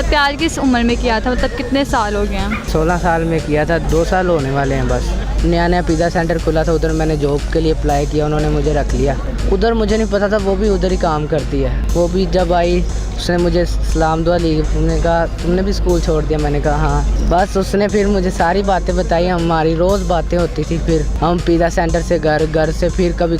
मतलब प्यार किस उम्र में किया था, मतलब कितने साल हो गए हैं? 16 साल में किया था, 2 साल होने वाले हैं बस। नया नया पिज़्ज़ा सेंटर खुला था, उधर मैंने जॉब के लिए अप्लाई किया, उन्होंने मुझे रख लिया। उधर मुझे नहीं पता था वो भी उधर ही काम करती है। वो भी जब आई उसने मुझे सलाम दुआ ली, उन्होंने कहा तुमने भी स्कूल छोड़ दिया, मैंने कहा हाँ। बस उसने फिर मुझे सारी बातें बताई, हमारी रोज़ बातें होती थी। फिर हम पिज़्ज़ा सेंटर से घर, घर से फिर कभी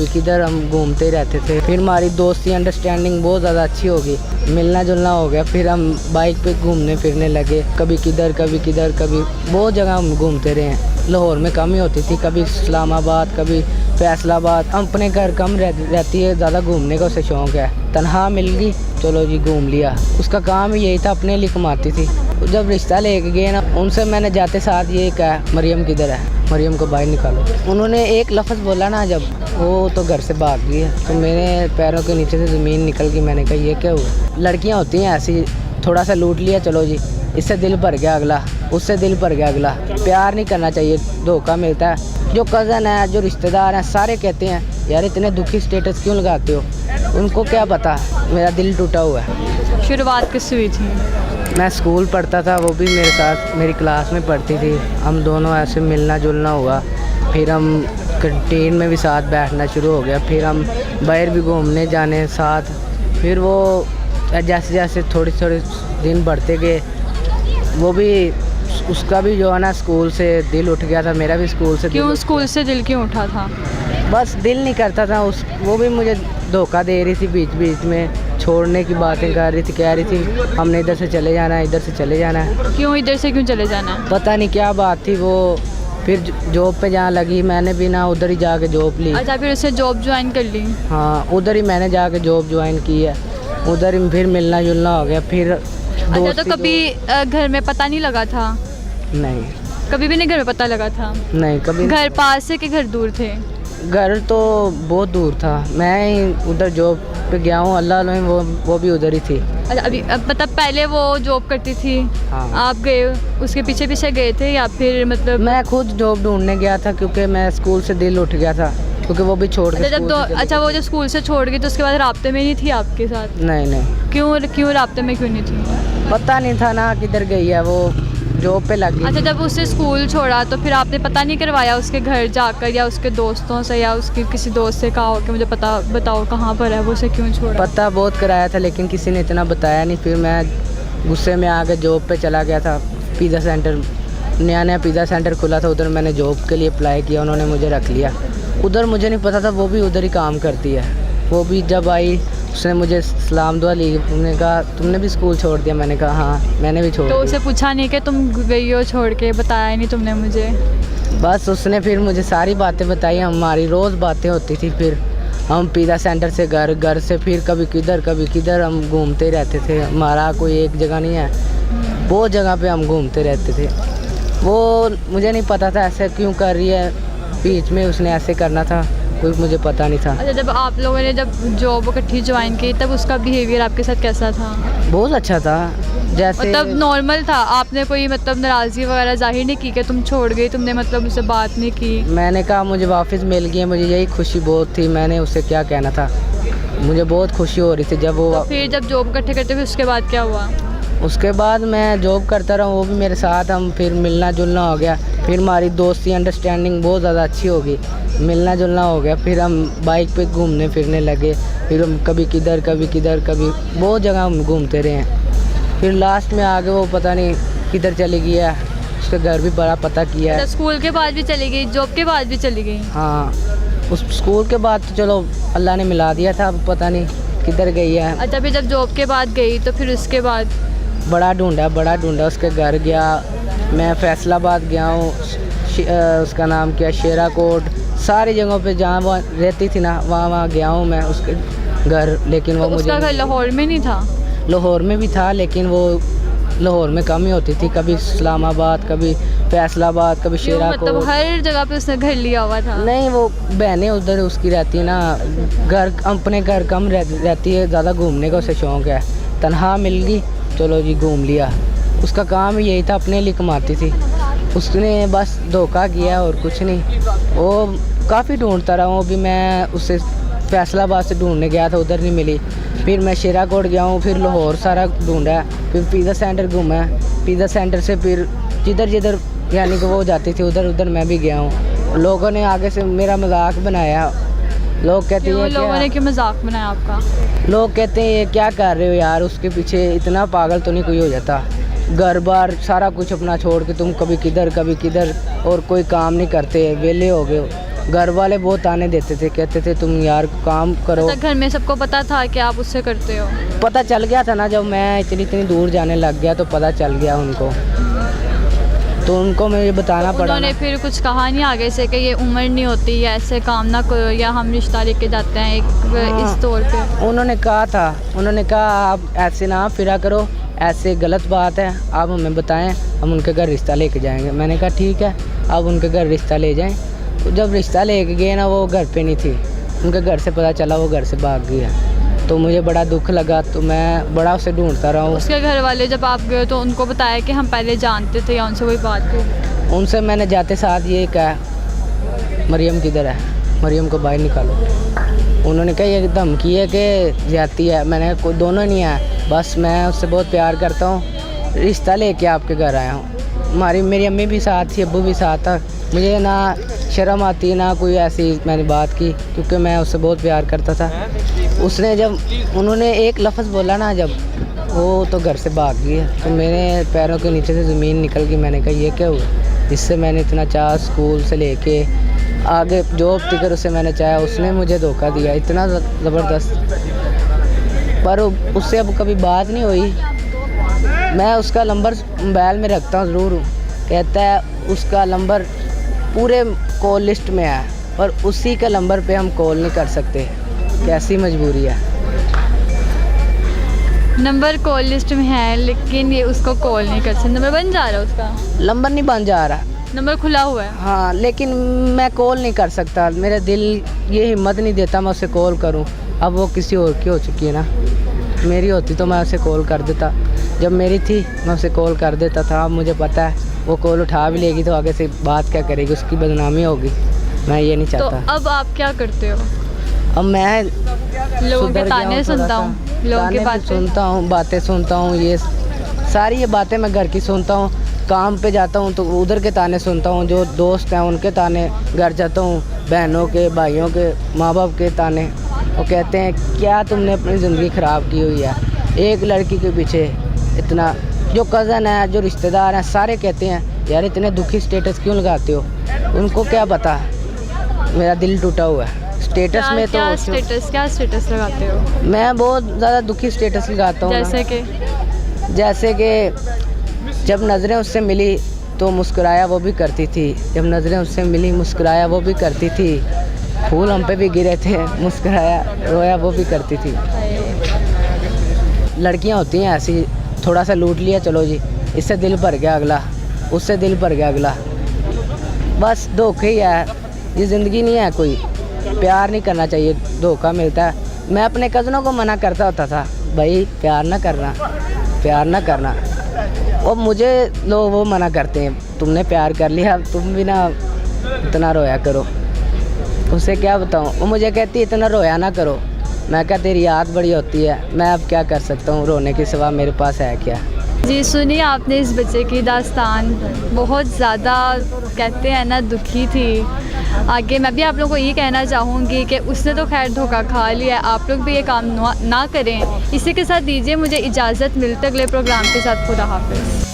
किधर हम घूमते ही रहते थे। फिर हमारी दोस्ती अंडरस्टैंडिंग बहुत ज़्यादा अच्छी हो गई, मिलना जुलना हो गया। फिर हम बाइक पे घूमने फिरने लगे, कभी किधर कभी बहुत जगह हम घूमते रहे हैं। लाहौर में कम ही होती थी, कभी इस्लामाबाद, कभी फैसलाबाद। हम अपने घर कम रहती है, ज़्यादा घूमने का उसे शौक़ है। तनहा मिल गई, चलो जी घूम लिया। उसका काम यही था, अपने लिए कमाती थी। जब रिश्ता लेके गए ना, उनसे मैंने जाते साथ ये कहा मरियम किधर है, मरियम को बाहर निकालो। उन्होंने एक लफ्ज़ बोला ना, जब वो तो घर से भाग गई है, तो मेरे पैरों के नीचे से ज़मीन निकल गई। मैंने कहा ये क्या हुआ? लड़कियाँ होती हैं ऐसी, थोड़ा सा लूट लिया, चलो जी, इससे दिल भर गया अगला, उससे दिल भर गया अगला। प्यार नहीं करना चाहिए, धोखा मिलता है। जो कज़न है, जो रिश्तेदार हैं, सारे कहते हैं यार इतने दुखी स्टेटस क्यों लगाते हो। उनको क्या पता मेरा दिल टूटा हुआ है। शुरुआत किससे हुई थी? मैं स्कूल पढ़ता था, वो भी मेरे साथ मेरी क्लास में पढ़ती थी। हम दोनों ऐसे मिलना जुलना हुआ, फिर हम कैंटीन में भी साथ बैठना शुरू हो गया, फिर हम बाहर भी घूमने जाने साथ। फिर वो जैसे जैसे थोड़ी दिन बढ़ते गए, वो भी उसका भी जो है ना स्कूल से दिल उठ गया था, मेरा भी स्कूल से। क्यों स्कूल से दिल क्यों उठा था? बस दिल नहीं करता था वो भी मुझे धोखा दे रही थी, बीच बीच में छोड़ने की बातें कर रही थी, कह रही थी हमने इधर से चले जाना है, इधर से चले जाना है। क्यों इधर से क्यों चले जाना है? पता नहीं क्या बात थी। वो फिर जॉब पे जहाँ लगी, मैंने भी ना उधर ही जाके जॉब ली। अच्छा, फिर उससे जॉब ज्वाइन कर ली? हाँ, उधर ही मैंने जाके जॉब ज्वाइन की है, उधर ही फिर मिलना जुलना हो गया। फिर अच्छा, तो कभी घर में पता नहीं लगा था? नहीं, कभी भी नहीं घर में पता लगा था? नहीं, कभी। घर पास से कि घर दूर थे? घर तो बहुत दूर था, मैं ही उधर जॉब पे गया हूँ, अल्लाह अलैहि वो भी उधर ही थी। अच्छा, अभी मतलब पहले वो जॉब करती थी? हाँ। आप गए उसके पीछे पीछे गए थे या फिर मतलब? मैं खुद जॉब ढूंढने गया था, क्योंकि मैं स्कूल से दिल उठ गया था, क्योंकि वो भी छोड़ के। अच्छा, वो जब स्कूल से छोड़ गई तो उसके बाद राब्ते में नहीं थी आपके साथ? नहीं। क्यों राब्ते में क्यों नहीं थी? पता नहीं था ना किधर गई है, वो जॉब पे लग गई। अच्छा, जब उसने स्कूल छोड़ा तो फिर आपने पता नहीं करवाया उसके घर जाकर, या उसके दोस्तों से, या उसके किसी दोस्त से कहा हो कि मुझे बताओ कहाँ पर है वो, उसे क्यों छोड़ा? पता बहुत कराया था, लेकिन किसी ने इतना बताया नहीं। फिर मैं गुस्से में आके जॉब पे चला गया था। पिज़्ज़ा सेंटर, नया पिज़्ज़ा सेंटर खुला था, उधर मैंने जॉब के लिए अप्लाई किया, उन्होंने मुझे रख लिया। उधर मुझे नहीं पता था वो भी उधर ही काम करती है। वो भी जब आई उसने मुझे सलाम दुआ ली, उन्होंने कहा तुमने भी स्कूल छोड़ दिया, मैंने कहा हाँ, मैंने भी छोड़ दिया। तो उसे पूछा नहीं कि तुम गई हो छोड़ के? बताया नहीं तुमने मुझे? बस उसने फिर मुझे सारी बातें बताई, हमारी रोज़ बातें होती थी। फिर हम पिज़्ज़ा सेंटर से घर, घर से फिर कभी किधर हम घूमते ही रहते थे। हमारा कोई एक जगह नहीं है, बहुत जगह पे हम घूमते रहते थे। वो मुझे नहीं पता था ऐसे क्यों कर रही है, बीच में उसने ऐसे करना था, कोई मुझे पता नहीं था। अच्छा, जब आप लोगों ने जब जॉब इकट्ठी ज्वाइन की तब उसका बिहेवियर आपके साथ कैसा था? बहुत अच्छा था, जैसे मतलब नॉर्मल था? आपने कोई मतलब नाराज़गी वगैरह जाहिर नहीं की कि तुम छोड़ गई, तुमने मतलब उससे बात नहीं की? मैंने कहा मुझे वापस मिल गई, मुझे यही खुशी बहुत थी। मैंने उससे क्या कहना था, मुझे बहुत खुशी हो रही थी जब वो। तो फिर जब जॉब इकट्ठे करते फिर उसके बाद क्या हुआ? उसके बाद मैं जॉब करता रहा, वो भी मेरे साथ, हम फिर मिलना जुलना हो गया। फिर हमारी दोस्ती अंडरस्टैंडिंग बहुत ज़्यादा अच्छी हो गई, मिलना जुलना हो गया। फिर हम बाइक पे घूमने फिरने लगे, फिर हम कभी किधर कभी बहुत जगह हम घूमते रहे हैं। फिर लास्ट में आगे वो पता नहीं किधर चली गई है, उसके घर भी बड़ा पता किया है। स्कूल के बाद भी चली गई, जॉब के बाद भी चली गई? हाँ, उस स्कूल के बाद तो चलो अल्लाह ने मिला दिया था, अब पता नहीं किधर गई है। अच्छा, फिर जब जॉब के बाद गई तो फिर उसके बाद? बड़ा ढूंढा, उसके घर गया, मैं फैसलाबाद गया हूँ, उसका नाम क्या, शेरा कोट, सारी जगहों पे जहाँ वो रहती थी ना, वहाँ गया हूँ मैं उसके घर। लेकिन वो मुझे, उसका घर लाहौर में नहीं था? लाहौर में भी था, लेकिन वो लाहौर में कम ही होती थी, कभी इस्लामाबाद, कभी फैसलाबाद, कभी शेरा कोट। मतलब हर जगह पे उसने घर लिया हुआ था? नहीं, वो बहनें उधर उसकी रहती है ना, घर अपने घर कम रहती है, ज़्यादा घूमने का उसे शौक़ है। तनहा मिल गई, चलो जी घूम लिया। उसका काम यही था, अपने लिए कमाती थी। उसने बस धोखा किया और कुछ नहीं। वो काफ़ी ढूंढता रहा हूँ, भी मैं उससे फैसलाबाद से ढूंढने गया था, उधर नहीं मिली। फिर मैं शेराकोट गया हूँ, फिर लाहौर सारा ढूंढा, फिर पिज़्ज़ा सेंटर घूमा, पिज़्ज़ा सेंटर से फिर जिधर जिधर यानी कि वो जाती थी उधर उधर मैं भी गया हूँ। लोगों ने आगे से मेरा मजाक बनाया, लोग कहते हैं लोगों ने क्यों मजाक बनाया आपका? लोग कहते हैं ये क्या कर रहे हो यार, उसके पीछे इतना पागल तो नहीं कोई हो जाता। घर बार सारा कुछ अपना छोड़ के तुम कभी किधर और कोई काम नहीं करते, वेले हो गए हो। घर वाले बहुत ताने देते थे, कहते थे तुम यार काम करो। घर में सबको पता था कि आप उससे करते हो? पता चल गया था ना, जब मैं इतनी दूर जाने लग गया तो पता चल गया उनको, तो उनको मुझे बताना पड़ा। उन्होंने फिर कुछ कहा नहीं आगे से कि ये उम्र नहीं होती या ऐसे काम ना करो या हम रिश्ता लेके जाते हैं इस तौर पे? उन्होंने कहा आप ऐसे ना फिरा करो, ऐसे गलत बात है, आप हमें बताएं, हम उनके घर रिश्ता लेके जाएंगे। मैंने कहा ठीक है, आप उनके घर रिश्ता ले जाएं। तो जब रिश्ता लेके गए ना, वो घर पे नहीं थी, उनके घर से पता चला वो घर से भाग गया। तो मुझे बड़ा दुख लगा, तो मैं बड़ा उसे ढूंढता रहा हूँ। उसके घर वाले जब आप गए तो उनको बताया कि हम पहले जानते थे या उनसे कोई बात थी? उनसे मैंने जाते साथ ये कहा मरियम किधर है, मरियम को बाहर निकालो। उन्होंने कहा ये धमकी है कि ज्यादती है। मैंने कोई दोनों नहीं है, बस मैं उससे बहुत प्यार करता हूँ, रिश्ता लेके आपके घर आया हूँ। मेरी अम्मी भी साथ थी, अब्बू भी साथ था। मुझे ना शर्म आती ना कोई ऐसी मैंने बात की, क्योंकि मैं उससे बहुत प्यार करता था। उसने जब उन्होंने एक लफ्ज़ बोला ना, जब वो तो घर से भाग गई, तो मेरे पैरों के नीचे से ज़मीन निकल गई। मैंने कहा ये क्या हुआ, जिससे मैंने इतना चाह स्कूल से लेके आगे जॉब तक उसे मैंने चाहा, उसने मुझे धोखा दिया इतना ज़बरदस्त। पर उससे अब कभी बात नहीं हुई। मैं उसका नंबर मोबाइल में रखता हूँ ज़रूर, कहता है उसका नंबर पूरे कॉल लिस्ट में है और उसी का नंबर पे हम कॉल नहीं कर सकते। कैसी मजबूरी है। नंबर कॉल लिस्ट में है लेकिन ये उसको कॉल नहीं कर सकते। नंबर बन जा रहा है उसका? नंबर नहीं बन जा रहा, नंबर खुला हुआ है। हाँ, लेकिन मैं कॉल नहीं कर सकता, मेरा दिल ये हिम्मत नहीं देता मैं उसे कॉल करूं। अब वो किसी और की हो चुकी है ना, मेरी होती तो मैं उसे कॉल कर देता। जब मेरी थी मैं उसे कॉल कर देता था। अब मुझे पता है वो कॉल उठा भी लेगी तो आगे से बात क्या करेगी, उसकी बदनामी होगी। मैं ये नहीं चाहता। तो अब आप क्या करते हो? अब मैं लोगों के ताने सुनता हूँ, लोगों की बातें सुनता हूँ, बातें सुनता हूँ, ये सारी ये बातें मैं घर की सुनता हूँ। काम पे जाता हूँ तो उधर के ताने सुनता हूँ, जो दोस्त हैं उनके ताने, घर जाता हूँ बहनों के, भाइयों के, माँ बाप के ताने। वो कहते हैं क्या तुमने अपनी ज़िंदगी ख़राब की हुई है, एक लड़की के पीछे इतना। जो कज़न है, जो रिश्तेदार हैं, सारे कहते हैं यार इतने दुखी स्टेटस क्यों लगाते हो। उनको क्या पता मेरा दिल टूटा हुआ है। स्टेटस में तो क्या स्टेटस लगाते हो? मैं बहुत ज़्यादा दुखी स्टेटस लगाता हूँ। जैसे कि जब नज़रें उससे मिली तो मुस्कुराया वो भी करती थी, जब नज़रें उससे मिली मुस्कुराया वो भी करती थी, फूल हम पे भी गिरे थे मुस्कुराया रोया वो भी करती थी। लड़कियाँ होती हैं ऐसी, थोड़ा सा लूट लिया चलो जी, इससे दिल भर गया अगला, उससे दिल भर गया अगला। बस धोखे ही है, ये ज़िंदगी नहीं है। कोई प्यार नहीं करना चाहिए, धोखा मिलता है। मैं अपने कज़नों को मना करता होता था भाई प्यार ना करना, प्यार ना करना। और मुझे लोग वो मना करते हैं तुमने प्यार कर लिया, तुम भी ना इतना रोया करो। उसे क्या बताऊँ, वो मुझे कहती इतना रोया ना करो। मैं क्या तेरी याद बड़ी होती है, मैं अब क्या कर सकता हूँ, रोने के सिवा मेरे पास है क्या। जी सुनिए आपने इस बच्चे की दास्तान, बहुत ज़्यादा कहते हैं ना दुखी थी। आगे मैं भी आप लोगों को ये कहना चाहूँगी कि उसने तो खैर धोखा खा लिया, आप लोग भी ये काम ना करें। इसी के साथ दीजिए मुझे इजाज़त, मिलते अगले प्रोग्राम के साथ। खुदा हाफिज़।